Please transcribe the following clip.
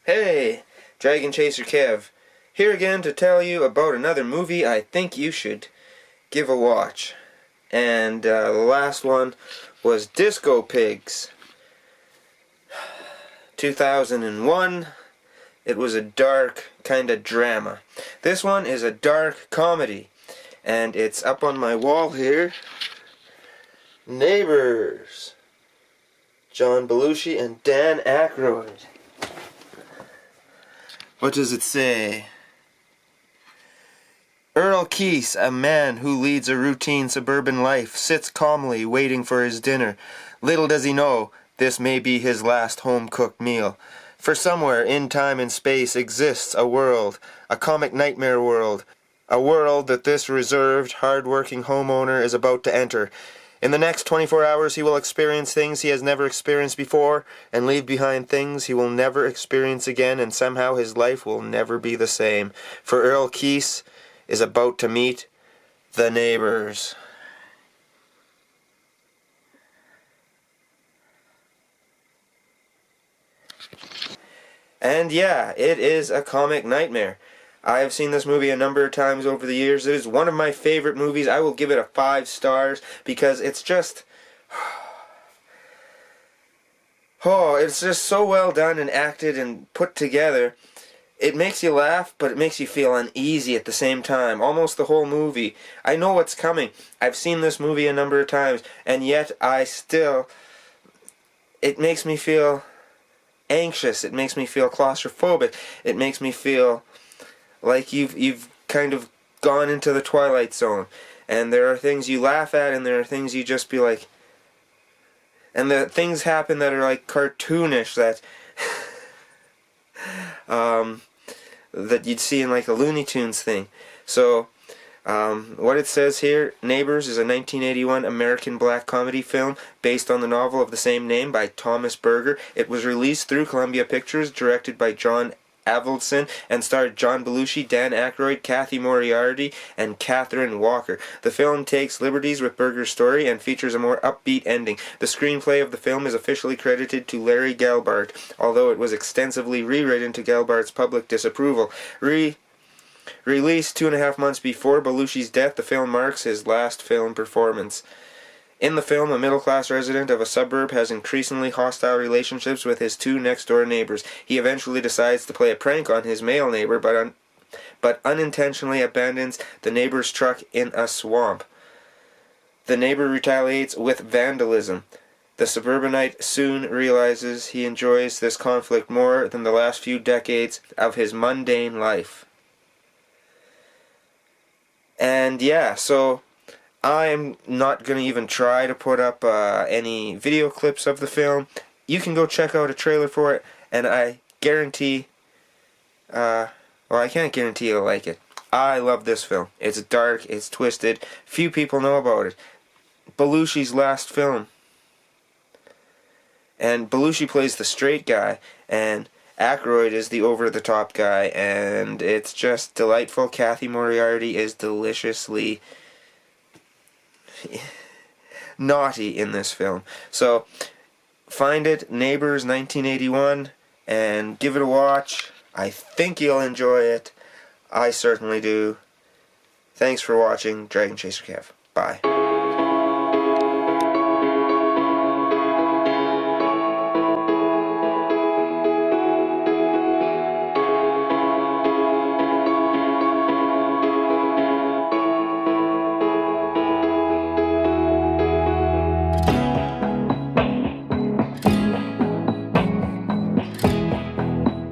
Hey, Dragon Chaser Kev, here again to tell you about another movie I think you should give a watch. And the last one was Disco Pigs, 2001. It was a dark kind of drama. This one is a dark comedy, and it's up on my wall here. Neighbors, John Belushi and Dan Aykroyd. What does it say? Earl Keese, a man who leads a routine suburban life, sits calmly waiting for his dinner. Little does he know, this may be his last home-cooked meal. For somewhere in time and space exists a world, a comic nightmare world, a world that this reserved, hard-working homeowner is about to enter. In the next 24 hours he will experience things he has never experienced before, and leave behind things he will never experience again, and somehow his life will never be the same. For Earl Keese is about to meet the neighbors. And yeah, it is a comic nightmare. I have seen this movie a number of times over the years. It is one of my favorite movies. I will give it a 5 stars because it's just... oh, it's just so well done and acted and put together. It makes you laugh, but it makes you feel uneasy at the same time. Almost the whole movie. I know what's coming. I've seen this movie a number of times, and yet I still... it makes me feel anxious. It makes me feel claustrophobic. It makes me feel like you've kind of gone into the Twilight Zone, and there are things you laugh at, and there are things you just be like, and the things happen that are like cartoonish, that that you'd see in like a Looney Tunes thing. So what it says here, Neighbors is a 1981 American black comedy film based on the novel of the same name by Thomas Berger. It was released through Columbia Pictures, directed by John Avildsen, and starred John Belushi, Dan Aykroyd, Kathy Moriarty, and Catherine Walker. The film takes liberties with Berger's story and features a more upbeat ending. The screenplay of the film is officially credited to Larry Gelbart, although it was extensively rewritten to Gelbart's public disapproval. Released 2.5 months before Belushi's death, the film marks his last film performance. In the film, a middle-class resident of a suburb has increasingly hostile relationships with his 2 next-door neighbors. He eventually decides to play a prank on his male neighbor, but unintentionally abandons the neighbor's truck in a swamp. The neighbor retaliates with vandalism. The suburbanite soon realizes he enjoys this conflict more than the last few decades of his mundane life. And yeah, so I'm not going to even try to put up any video clips of the film. You can go check out a trailer for it, and I guarantee, well, I can't guarantee you'll like it. I love this film. It's dark, it's twisted, few people know about it. Belushi's last film. And Belushi plays the straight guy, and Aykroyd is the over-the-top guy, and it's just delightful. Kathy Moriarty is deliciously naughty in this film. So find it, Neighbors 1981, and give it a watch. I think you'll enjoy it. I certainly do. Thanks for watching. Dragon Chaser Kev. Bye.